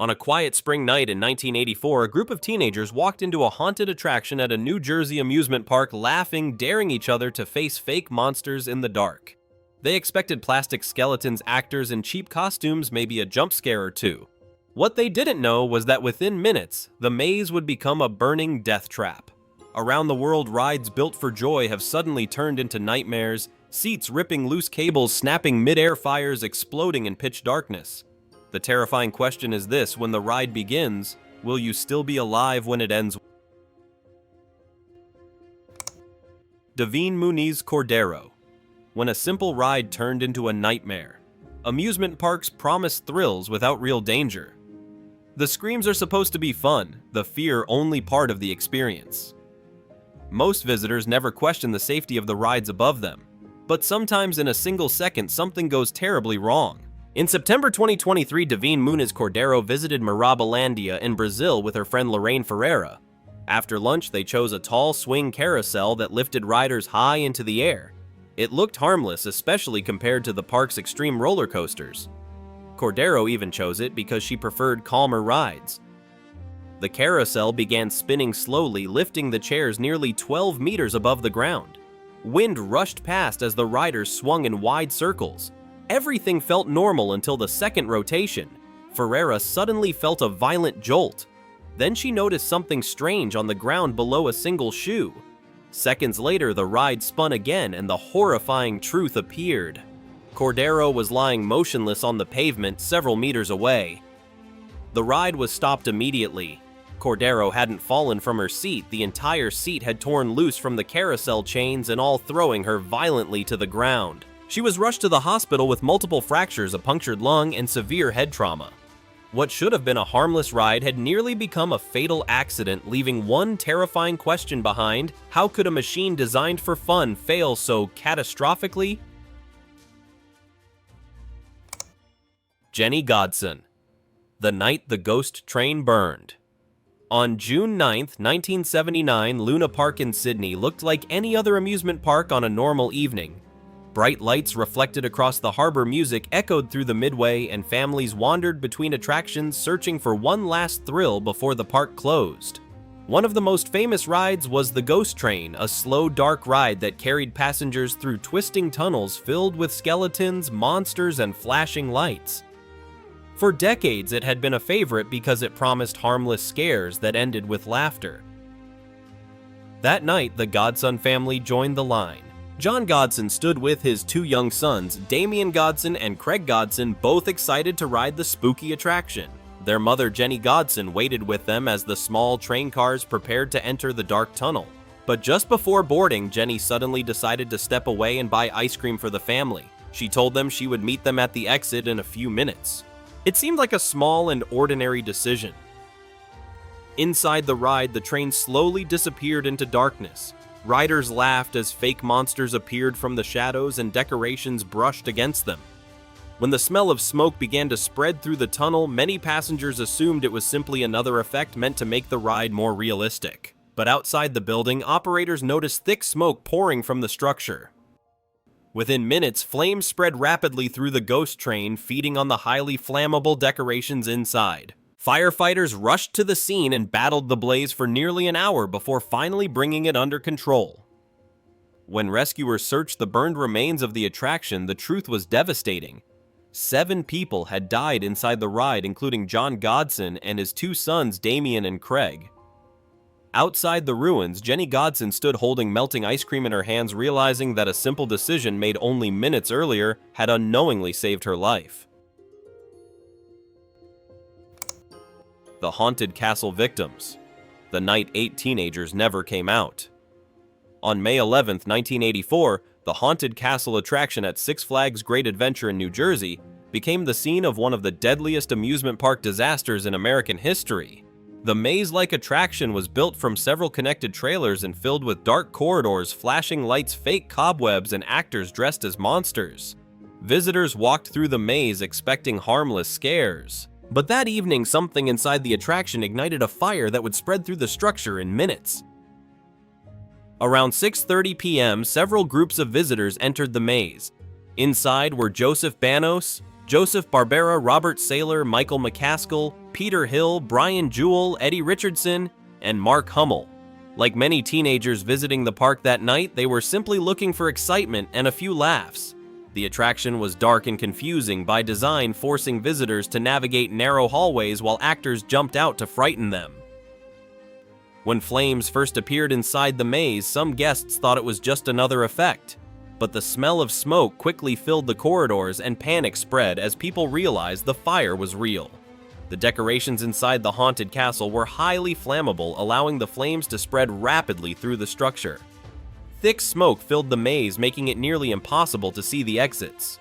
On a quiet spring night in 1984, a group of teenagers walked into a haunted attraction at a New Jersey amusement park, laughing, daring each other to face fake monsters in the dark. They expected plastic skeletons, actors, and cheap costumes, maybe a jump scare or two. What they didn't know was that within minutes, the maze would become a burning death trap. Around the world, rides built for joy have suddenly turned into nightmares, seats ripping loose cables, snapping mid-air, fires exploding in pitch darkness. The terrifying question is this: when the ride begins, will you still be alive when it ends? Davin Muniz Cordero. When a simple ride turned into a nightmare. Amusement parks promise thrills without real danger. The screams are supposed to be fun, the fear only part of the experience. Most visitors never question the safety of the rides above them, but sometimes in a single second something goes terribly wrong. In September 2023, Davin Muniz Cordero visited Mirabilandia in Brazil with her friend Lorraine Ferreira. After lunch, they chose a tall swing carousel that lifted riders high into the air. It looked harmless, especially compared to the park's extreme roller coasters. Cordero even chose it because she preferred calmer rides. The carousel began spinning slowly, lifting the chairs nearly 12 meters above the ground. Wind rushed past as the riders swung in wide circles. Everything felt normal until the second rotation. Ferreira suddenly felt a violent jolt. Then she noticed something strange on the ground below a single shoe. Seconds later, the ride spun again and the horrifying truth appeared. Cordero was lying motionless on the pavement several meters away. The ride was stopped immediately. Cordero hadn't fallen from her seat. The entire seat had torn loose from the carousel chains and all throwing her violently to the ground. She was rushed to the hospital with multiple fractures, a punctured lung, and severe head trauma. What should have been a harmless ride had nearly become a fatal accident, leaving one terrifying question behind: how could a machine designed for fun fail so catastrophically? Jenny Godson. The night the ghost train burned. On June 9, 1979, Luna Park in Sydney looked like any other amusement park on a normal evening. Bright lights reflected across the harbor, music echoed through the midway, and families wandered between attractions searching for one last thrill before the park closed. One of the most famous rides was the Ghost Train, a slow, dark ride that carried passengers through twisting tunnels filled with skeletons, monsters, and flashing lights. For decades, it had been a favorite because it promised harmless scares that ended with laughter. That night, the Godson family joined the line. John Godson stood with his two young sons, Damian Godson and Craig Godson, both excited to ride the spooky attraction. Their mother, Jenny Godson, waited with them as the small train cars prepared to enter the dark tunnel. But just before boarding, Jenny suddenly decided to step away and buy ice cream for the family. She told them she would meet them at the exit in a few minutes. It seemed like a small and ordinary decision. Inside the ride, the train slowly disappeared into darkness. Riders laughed as fake monsters appeared from the shadows and decorations brushed against them. When the smell of smoke began to spread through the tunnel, many passengers assumed it was simply another effect meant to make the ride more realistic. But outside the building, operators noticed thick smoke pouring from the structure. Within minutes, flames spread rapidly through the ghost train, feeding on the highly flammable decorations inside. Firefighters rushed to the scene and battled the blaze for nearly an hour before finally bringing it under control. When rescuers searched the burned remains of the attraction, the truth was devastating. 7 people had died inside the ride, including John Godson and his 2 sons, Damian and Craig. Outside the ruins, Jenny Godson stood holding melting ice cream in her hands, realizing that a simple decision made only minutes earlier had unknowingly saved her life. The haunted castle victims. The night 8 teenagers never came out. On May 11, 1984, the haunted castle attraction at Six Flags Great Adventure in New Jersey became the scene of one of the deadliest amusement park disasters in American history. The maze-like attraction was built from several connected trailers and filled with dark corridors, flashing lights, fake cobwebs, and actors dressed as monsters. Visitors walked through the maze expecting harmless scares. But that evening, something inside the attraction ignited a fire that would spread through the structure in minutes. Around 6:30 p.m., several groups of visitors entered the maze. Inside were Joseph Banos, Joseph Barbera, Robert Saylor, Michael McCaskill, Peter Hill, Brian Jewell, Eddie Richardson, and Mark Hummel. Like many teenagers visiting the park that night, they were simply looking for excitement and a few laughs. The attraction was dark and confusing by design, forcing visitors to navigate narrow hallways while actors jumped out to frighten them. When flames first appeared inside the maze, some guests thought it was just another effect. But the smell of smoke quickly filled the corridors and panic spread as people realized the fire was real. The decorations inside the haunted castle were highly flammable, allowing the flames to spread rapidly through the structure. Thick smoke filled the maze, making it nearly impossible to see the exits.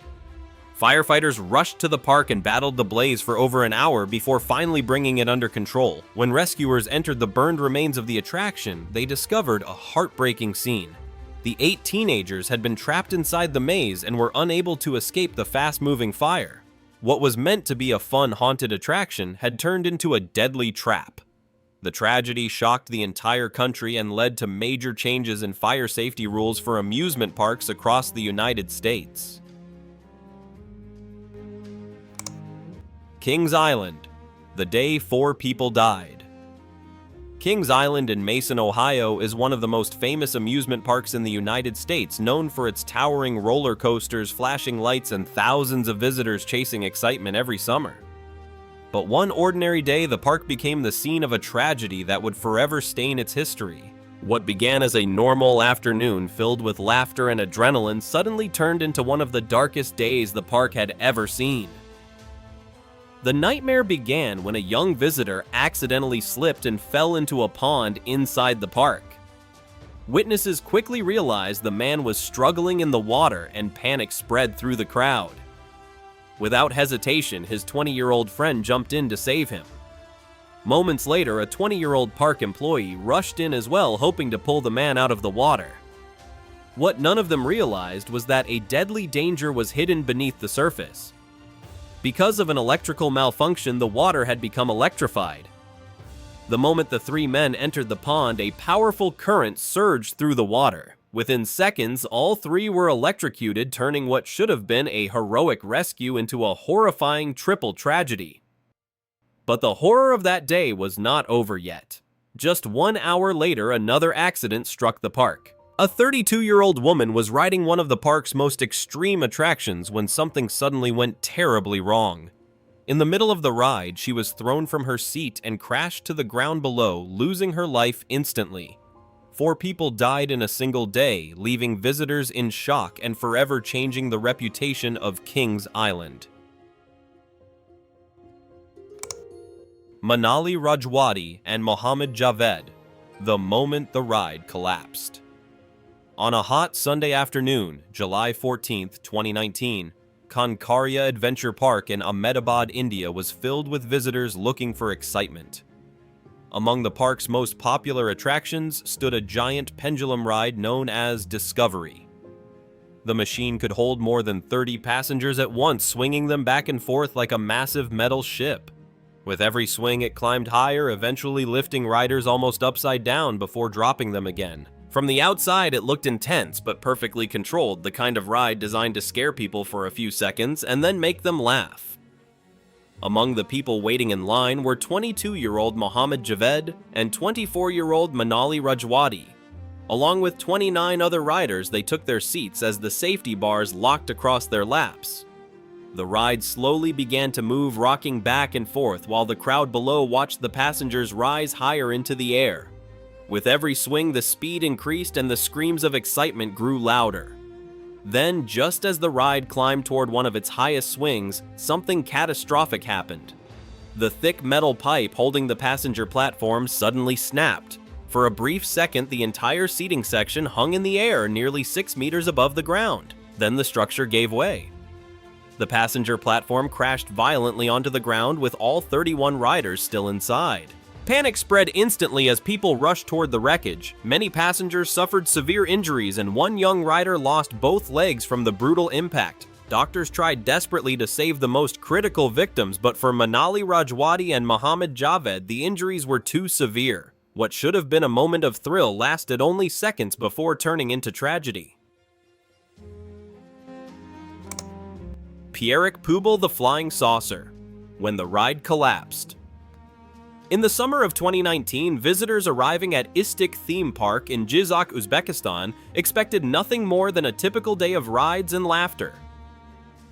Firefighters rushed to the park and battled the blaze for over an hour before finally bringing it under control. When rescuers entered the burned remains of the attraction, they discovered a heartbreaking scene. The 8 teenagers had been trapped inside the maze and were unable to escape the fast-moving fire. What was meant to be a fun haunted attraction had turned into a deadly trap. The tragedy shocked the entire country and led to major changes in fire safety rules for amusement parks across the United States. Kings Island, the day 4 people died. Kings Island in Mason, Ohio is one of the most famous amusement parks in the United States, known for its towering roller coasters, flashing lights, and thousands of visitors chasing excitement every summer. But one ordinary day, the park became the scene of a tragedy that would forever stain its history. What began as a normal afternoon filled with laughter and adrenaline suddenly turned into one of the darkest days the park had ever seen. The nightmare began when a young visitor accidentally slipped and fell into a pond inside the park. Witnesses quickly realized the man was struggling in the water, and panic spread through the crowd. Without hesitation, his 20-year-old friend jumped in to save him. Moments later, a 20-year-old park employee rushed in as well, hoping to pull the man out of the water. What none of them realized was that a deadly danger was hidden beneath the surface. Because of an electrical malfunction, the water had become electrified. The moment the 3 men entered the pond, a powerful current surged through the water. Within seconds, all 3 were electrocuted, turning what should have been a heroic rescue into a horrifying triple tragedy. But the horror of that day was not over yet. Just 1 hour later, another accident struck the park. A 32-year-old woman was riding one of the park's most extreme attractions when something suddenly went terribly wrong. In the middle of the ride, she was thrown from her seat and crashed to the ground below, losing her life instantly. 4 people died in a single day, leaving visitors in shock and forever changing the reputation of Kings Island. Manali Rajwadi and Mohammed Javed, the moment the ride collapsed. On a hot Sunday afternoon, July 14, 2019, Kankaria Adventure Park in Ahmedabad, India was filled with visitors looking for excitement. Among the park's most popular attractions stood a giant pendulum ride known as Discovery. The machine could hold more than 30 passengers at once, swinging them back and forth like a massive metal ship. With every swing, it climbed higher, eventually lifting riders almost upside down before dropping them again. From the outside, it looked intense but perfectly controlled, the kind of ride designed to scare people for a few seconds and then make them laugh. Among the people waiting in line were 22-year-old Mohammed Javed and 24-year-old Manali Rajwadi. Along with 29 other riders, they took their seats as the safety bars locked across their laps. The ride slowly began to move, rocking back and forth while the crowd below watched the passengers rise higher into the air. With every swing, the speed increased and the screams of excitement grew louder. Then, just as the ride climbed toward one of its highest swings, something catastrophic happened. The thick metal pipe holding the passenger platform suddenly snapped. For a brief second, the entire seating section hung in the air nearly 6 meters above the ground. Then the structure gave way. The passenger platform crashed violently onto the ground with all 31 riders still inside. Panic spread instantly as people rushed toward the wreckage. Many passengers suffered severe injuries and one young rider lost both legs from the brutal impact. Doctors tried desperately to save the most critical victims, but for Manali Rajwadi and Mohammed Javed, the injuries were too severe. What should have been a moment of thrill lasted only seconds before turning into tragedy. Pierrick Pooble the Flying Saucer, when the ride collapsed. In the summer of 2019, visitors arriving at Istik Theme Park in Jizak, Uzbekistan, expected nothing more than a typical day of rides and laughter.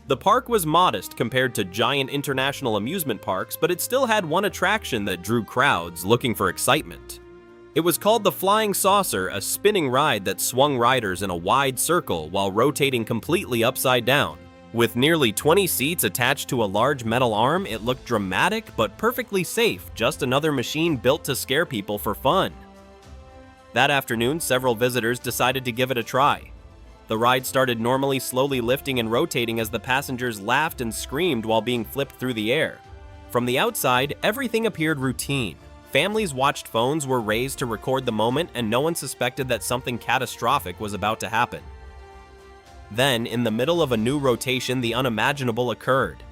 The park was modest compared to giant international amusement parks, but it still had one attraction that drew crowds looking for excitement. It was called the Flying Saucer, a spinning ride that swung riders in a wide circle while rotating completely upside down. With nearly 20 seats attached to a large metal arm, it looked dramatic but perfectly safe, just another machine built to scare people for fun. That afternoon, several visitors decided to give it a try. The ride started normally, slowly lifting and rotating as the passengers laughed and screamed while being flipped through the air. From the outside, everything appeared routine. Families' watched phones were raised to record the moment, and no one suspected that something catastrophic was about to happen. Then, in the middle of a new rotation, the unimaginable occurred.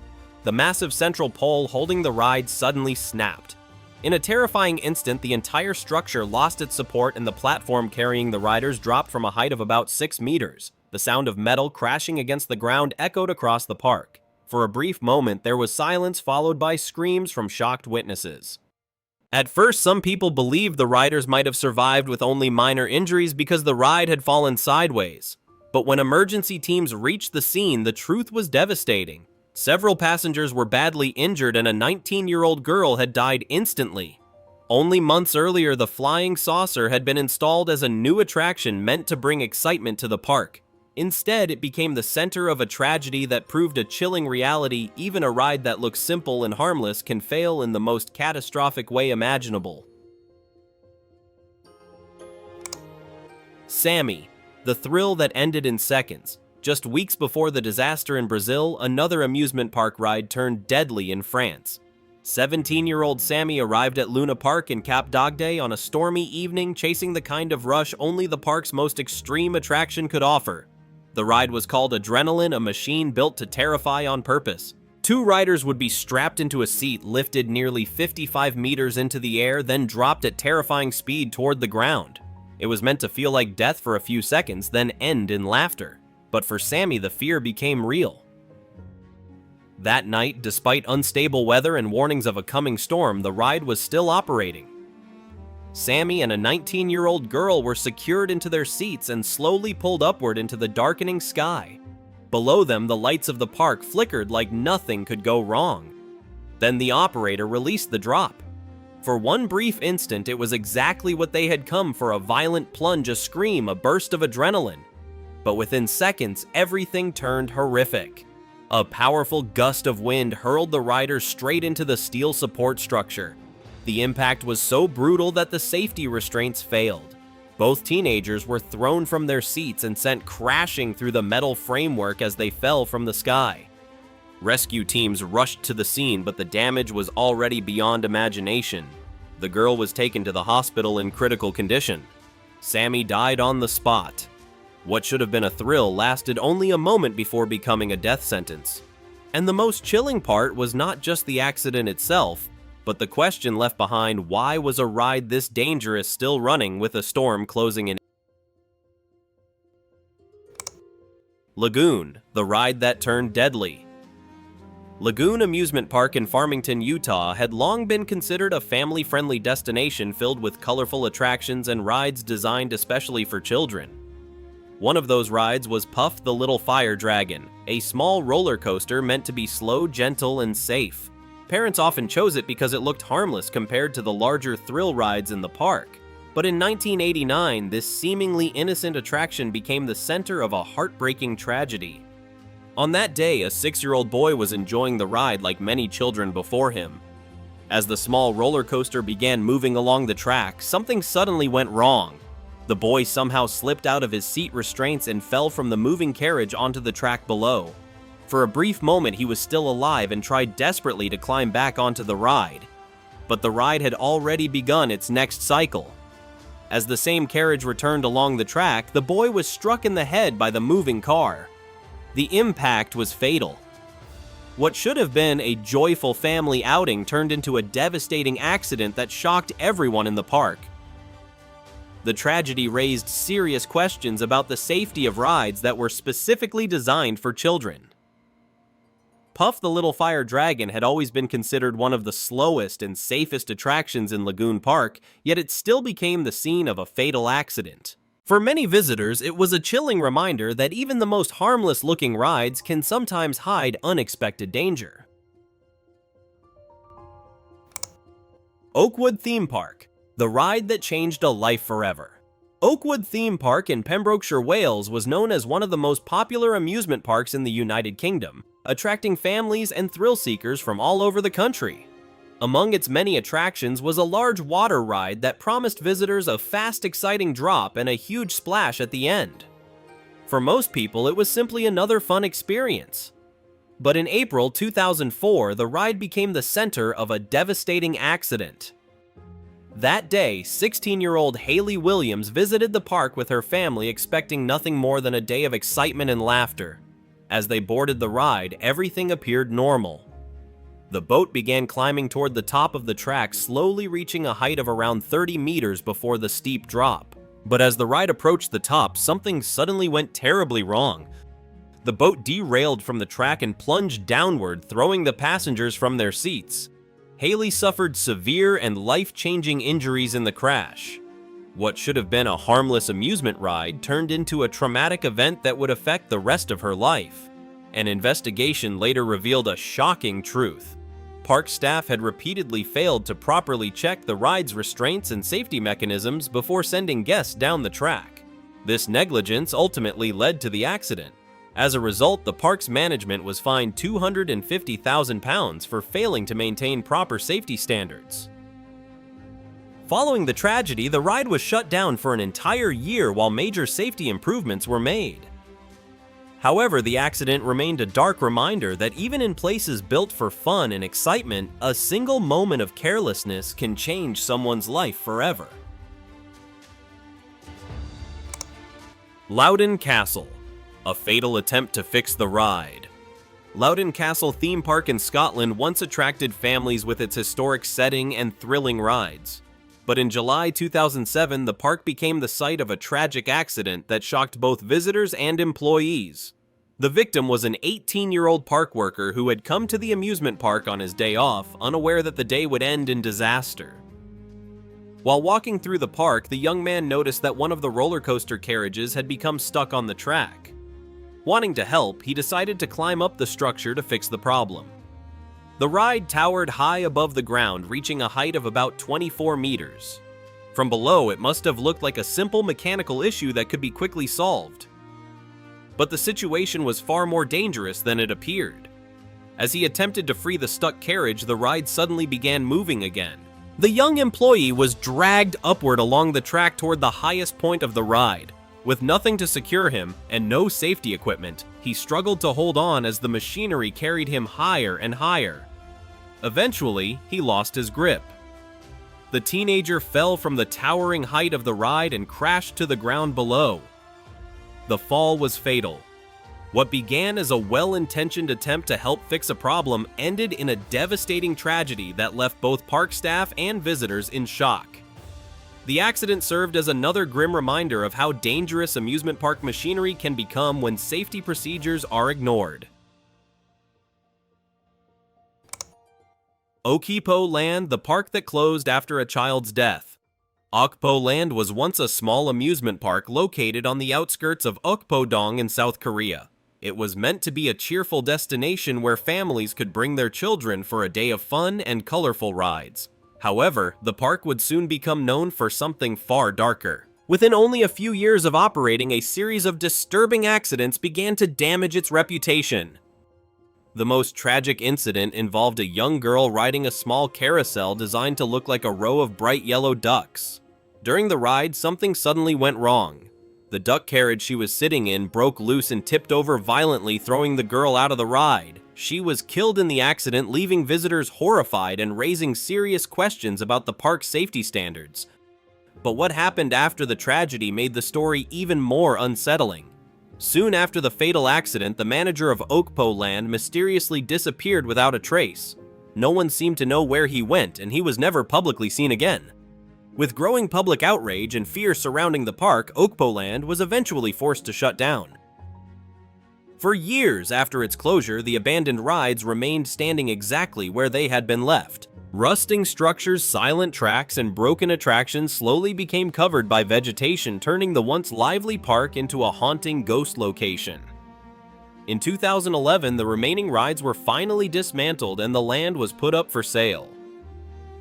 The massive central pole holding the ride suddenly snapped. In a terrifying instant, the entire structure lost its support and the platform carrying the riders dropped from a height of about 6 meters. The sound of metal crashing against the ground echoed across the park. For a brief moment, there was silence followed by screams from shocked witnesses. At first, some people believed the riders might have survived with only minor injuries because the ride had fallen sideways. But when emergency teams reached the scene, the truth was devastating. Several passengers were badly injured and a 19-year-old girl had died instantly. Only months earlier, the Flying Saucer had been installed as a new attraction meant to bring excitement to the park. Instead, it became the center of a tragedy that proved a chilling reality. Even a ride that looks simple and harmless can fail in the most catastrophic way imaginable. Sammy, the thrill that ended in seconds. Just weeks before the disaster in Brazil, another amusement park ride turned deadly in France. 17-year-old Sammy arrived at Luna Park in Cap d'Agde on a stormy evening, chasing the kind of rush only the park's most extreme attraction could offer. The ride was called Adrenaline, a machine built to terrify on purpose. 2 riders would be strapped into a seat, lifted nearly 55 meters into the air, then dropped at terrifying speed toward the ground. It was meant to feel like death for a few seconds, then end in laughter. But for Sammy, the fear became real. That night, despite unstable weather and warnings of a coming storm, the ride was still operating. Sammy and a 19-year-old girl were secured into their seats and slowly pulled upward into the darkening sky. Below them, the lights of the park flickered like nothing could go wrong. Then the operator released the drop. For one brief instant, it was exactly what they had come for: a violent plunge, a scream, a burst of adrenaline. But within seconds, everything turned horrific. A powerful gust of wind hurled the riders straight into the steel support structure. The impact was so brutal that the safety restraints failed. Both teenagers were thrown from their seats and sent crashing through the metal framework as they fell from the sky. Rescue teams rushed to the scene, but the damage was already beyond imagination. The girl was taken to the hospital in critical condition. Sammy died on the spot. What should have been a thrill lasted only a moment before becoming a death sentence. And the most chilling part was not just the accident itself, but the question left behind: why was a ride this dangerous still running with a storm closing in? Lagoon, the ride that turned deadly. Lagoon Amusement Park in Farmington, Utah had long been considered a family-friendly destination filled with colorful attractions and rides designed especially for children. One of those rides was Puff the Little Fire Dragon, a small roller coaster meant to be slow, gentle, and safe. Parents often chose it because it looked harmless compared to the larger thrill rides in the park. But in 1989, this seemingly innocent attraction became the center of a heartbreaking tragedy. On that day, a 6-year-old boy was enjoying the ride like many children before him. As the small roller coaster began moving along the track, something suddenly went wrong. The boy somehow slipped out of his seat restraints and fell from the moving carriage onto the track below. For a brief moment, he was still alive and tried desperately to climb back onto the ride. But the ride had already begun its next cycle. As the same carriage returned along the track, the boy was struck in the head by the moving car. The impact was fatal. What should have been a joyful family outing turned into a devastating accident that shocked everyone in the park. The tragedy raised serious questions about the safety of rides that were specifically designed for children. Puff the Little Fire Dragon had always been considered one of the slowest and safest attractions in Lagoon Park, yet it still became the scene of a fatal accident. For many visitors, it was a chilling reminder that even the most harmless-looking rides can sometimes hide unexpected danger. Oakwood Theme Park, the ride that changed a life forever. Oakwood Theme Park in Pembrokeshire, Wales was known as one of the most popular amusement parks in the United Kingdom, attracting families and thrill-seekers from all over the country. Among its many attractions was a large water ride that promised visitors a fast, exciting drop and a huge splash at the end. For most people, it was simply another fun experience. But in April 2004, the ride became the center of a devastating accident. That day, 16-year-old Hayley Williams visited the park with her family, expecting nothing more than a day of excitement and laughter. As they boarded the ride, everything appeared normal. The boat began climbing toward the top of the track, slowly reaching a height of around 30 meters before the steep drop. But as the ride approached the top, something suddenly went terribly wrong. The boat derailed from the track and plunged downward, throwing the passengers from their seats. Hayley suffered severe and life-changing injuries in the crash. What should have been a harmless amusement ride turned into a traumatic event that would affect the rest of her life. An investigation later revealed a shocking truth. Park staff had repeatedly failed to properly check the ride's restraints and safety mechanisms before sending guests down the track. This negligence ultimately led to the accident. As a result, the park's management was fined £250,000 for failing to maintain proper safety standards. Following the tragedy, the ride was shut down for an entire year while major safety improvements were made. However, the accident remained a dark reminder that even in places built for fun and excitement, a single moment of carelessness can change someone's life forever. Loudon Castle, a fatal attempt to fix the ride. Loudon Castle Theme Park in Scotland once attracted families with its historic setting and thrilling rides. But in July 2007, the park became the site of a tragic accident that shocked both visitors and employees. The victim was an 18-year-old park worker who had come to the amusement park on his day off, unaware that the day would end in disaster. While walking through the park, the young man noticed that one of the roller coaster carriages had become stuck on the track. Wanting to help, he decided to climb up the structure to fix the problem. The ride towered high above the ground, reaching a height of about 24 meters. From below, it must have looked like a simple mechanical issue that could be quickly solved. But the situation was far more dangerous than it appeared. As he attempted to free the stuck carriage, the ride suddenly began moving again. The young employee was dragged upward along the track toward the highest point of the ride. With nothing to secure him and no safety equipment, he struggled to hold on as the machinery carried him higher and higher. Eventually, he lost his grip. The teenager fell from the towering height of the ride and crashed to the ground below. The fall was fatal. What began as a well-intentioned attempt to help fix a problem ended in a devastating tragedy that left both park staff and visitors in shock. The accident served as another grim reminder of how dangerous amusement park machinery can become when safety procedures are ignored. Okpo Land, the park that closed after a child's death. Okpo Land was once a small amusement park located on the outskirts of Okpo-dong in South Korea. It was meant to be a cheerful destination where families could bring their children for a day of fun and colorful rides. However, the park would soon become known for something far darker. Within only a few years of operating, a series of disturbing accidents began to damage its reputation. The most tragic incident involved a young girl riding a small carousel designed to look like a row of bright yellow ducks. During the ride, something suddenly went wrong. The duck carriage she was sitting in broke loose and tipped over violently, throwing the girl out of the ride. She was killed in the accident, leaving visitors horrified and raising serious questions about the park's safety standards. But what happened after the tragedy made the story even more unsettling. Soon after the fatal accident, the manager of Okpo Land mysteriously disappeared without a trace. No one seemed to know where he went, and he was never publicly seen again. With growing public outrage and fear surrounding the park, Okpo Land was eventually forced to shut down. For years after its closure, the abandoned rides remained standing exactly where they had been left. Rusting structures, silent tracks, and broken attractions slowly became covered by vegetation, turning the once lively park into a haunting ghost location. In 2011, the remaining rides were finally dismantled and the land was put up for sale.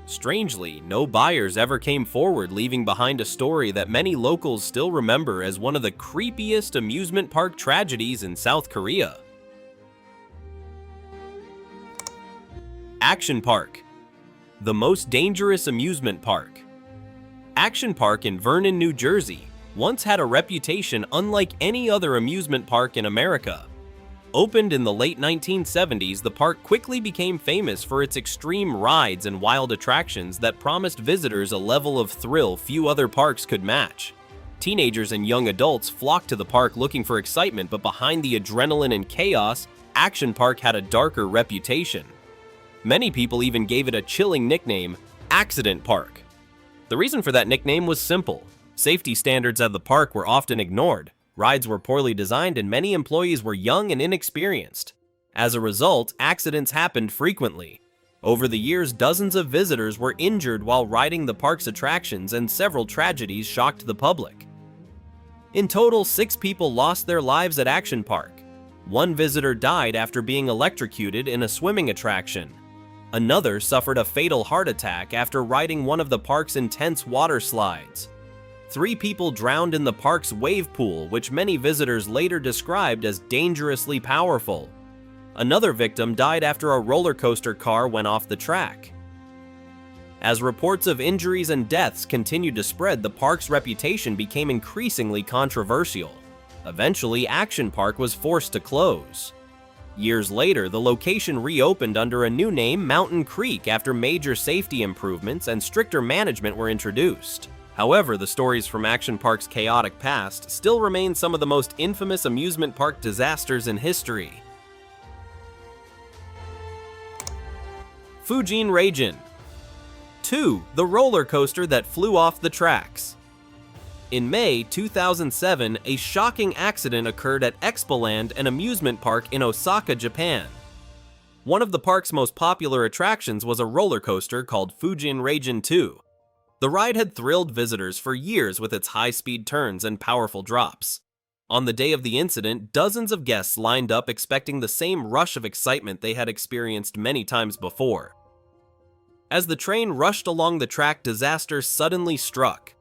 Strangely, no buyers ever came forward, leaving behind a story that many locals still remember as one of the creepiest amusement park tragedies in South Korea. Action Park, the most dangerous amusement park. Action Park in Vernon, New Jersey, once had a reputation unlike any other amusement park in America. Opened in the late 1970s, the park quickly became famous for its extreme rides and wild attractions that promised visitors a level of thrill few other parks could match. Teenagers and young adults flocked to the park looking for excitement, but behind the adrenaline and chaos, Action Park had a darker reputation. Many people even gave it a chilling nickname, Accident Park. The reason for that nickname was simple. Safety standards at the park were often ignored. Rides were poorly designed and many employees were young and inexperienced. As a result, accidents happened frequently. Over the years, dozens of visitors were injured while riding the park's attractions and several tragedies shocked the public. In total, 6 people lost their lives at Action Park. One visitor died after being electrocuted in a swimming attraction. Another suffered a fatal heart attack after riding one of the park's intense water slides. 3 people drowned in the park's wave pool, which many visitors later described as dangerously powerful. Another victim died after a roller coaster car went off the track. As reports of injuries and deaths continued to spread, the park's reputation became increasingly controversial. Eventually, Action Park was forced to close. Years later, the location reopened under a new name, Mountain Creek, after major safety improvements and stricter management were introduced. However, the stories from Action Park's chaotic past still remain some of the most infamous amusement park disasters in history. Fujin Raijin 2. The roller coaster that flew off the tracks. In May 2007, a shocking accident occurred at Expoland, an amusement park in Osaka, Japan. One of the park's most popular attractions was a roller coaster called Fujin Raijin 2. The ride had thrilled visitors for years with its high-speed turns and powerful drops. On the day of the incident, dozens of guests lined up expecting the same rush of excitement they had experienced many times before. As the train rushed along the track, disaster suddenly struck.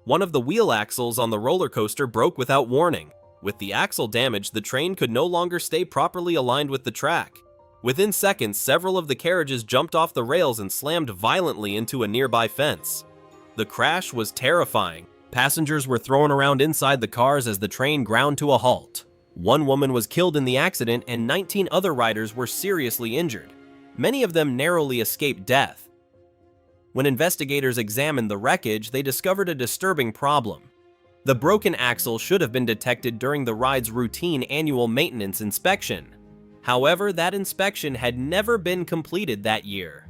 One of the wheel axles on the roller coaster broke without warning. With the axle damaged, the train could no longer stay properly aligned with the track. Within seconds, several of the carriages jumped off the rails and slammed violently into a nearby fence. The crash was terrifying. Passengers were thrown around inside the cars as the train ground to a halt. One woman was killed in the accident and 19 other riders were seriously injured. Many of them narrowly escaped death. When investigators examined the wreckage, they discovered a disturbing problem. The broken axle should have been detected during the ride's routine annual maintenance inspection. However, that inspection had never been completed that year.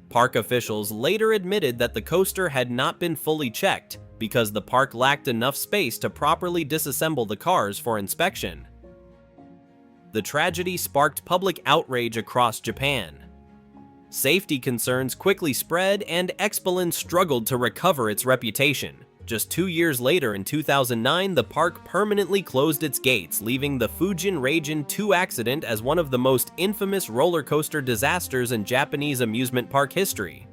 Park officials later admitted that the coaster had not been fully checked because the park lacked enough space to properly disassemble the cars for inspection. The tragedy sparked public outrage across Japan. Safety concerns quickly spread and Expoland struggled to recover its reputation. Just 2 years later, in 2009, the park permanently closed its gates, leaving the Fujin Raijin 2 accident as one of the most infamous roller coaster disasters in Japanese amusement park history.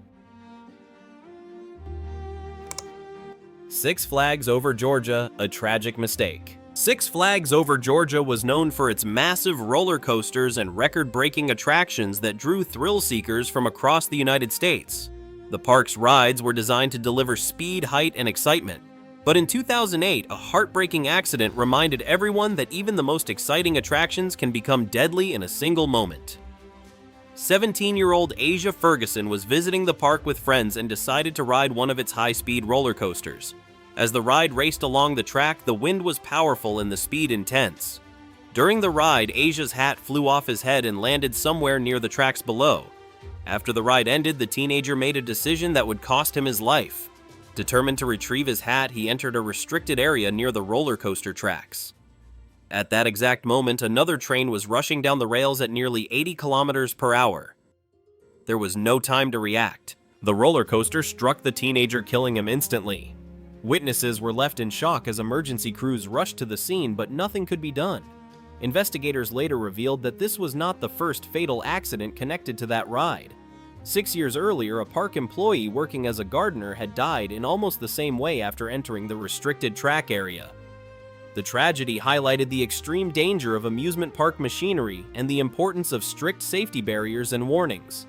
Six Flags Over Georgia, a tragic mistake. Six Flags Over Georgia was known for its massive roller coasters and record-breaking attractions that drew thrill seekers from across the United States. The park's rides were designed to deliver speed, height, and excitement. But in 2008, a heartbreaking accident reminded everyone that even the most exciting attractions can become deadly in a single moment. 17-year-old Asia Ferguson was visiting the park with friends and decided to ride one of its high-speed roller coasters. As the ride raced along the track, the wind was powerful and the speed intense. During the ride, Asia's hat flew off his head and landed somewhere near the tracks below. After the ride ended, the teenager made a decision that would cost him his life. Determined to retrieve his hat, he entered a restricted area near the roller coaster tracks. At that exact moment, another train was rushing down the rails at nearly 80 kilometers per hour. There was no time to react. The roller coaster struck the teenager, killing him instantly. Witnesses were left in shock as emergency crews rushed to the scene, but nothing could be done. Investigators later revealed that this was not the first fatal accident connected to that ride. 6 years earlier, a park employee working as a gardener had died in almost the same way after entering the restricted track area. The tragedy highlighted the extreme danger of amusement park machinery and the importance of strict safety barriers and warnings.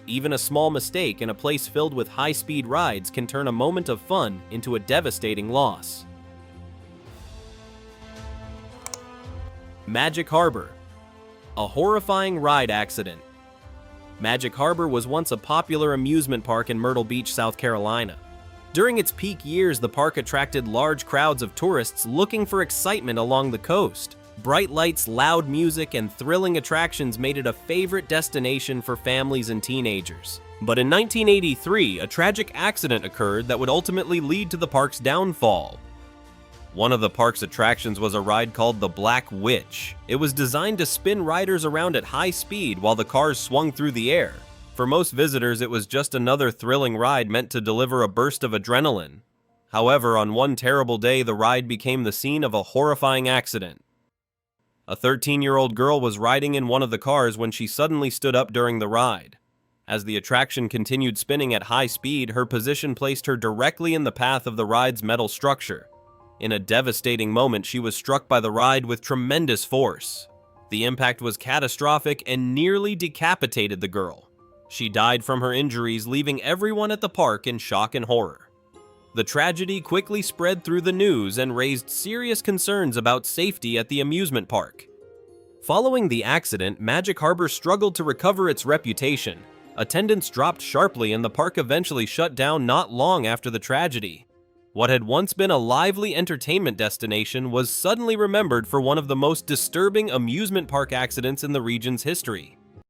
Even a small mistake in a place filled with high-speed rides can turn a moment of fun into a devastating loss. Magic Harbor. A horrifying ride accident. Magic Harbor was once a popular amusement park in Myrtle Beach, South Carolina. During its peak years, the park attracted large crowds of tourists looking for excitement along the coast. Bright lights, loud music, and thrilling attractions made it a favorite destination for families and teenagers. But in 1983, a tragic accident occurred that would ultimately lead to the park's downfall. One of the park's attractions was a ride called the Black Witch. It was designed to spin riders around at high speed while the cars swung through the air. For most visitors, it was just another thrilling ride meant to deliver a burst of adrenaline. However, on one terrible day, the ride became the scene of a horrifying accident. A 13-year-old girl was riding in one of the cars when she suddenly stood up during the ride. As the attraction continued spinning at high speed, her position placed her directly in the path of the ride's metal structure. In a devastating moment, she was struck by the ride with tremendous force. The impact was catastrophic and nearly decapitated the girl. She died from her injuries, leaving everyone at the park in shock and horror. The tragedy quickly spread through the news and raised serious concerns about safety at the amusement park. Following the accident, Magic Harbor struggled to recover its reputation. Attendance dropped sharply and the park eventually shut down not long after the tragedy. What had once been a lively entertainment destination was suddenly remembered for one of the most disturbing amusement park accidents in the region's history.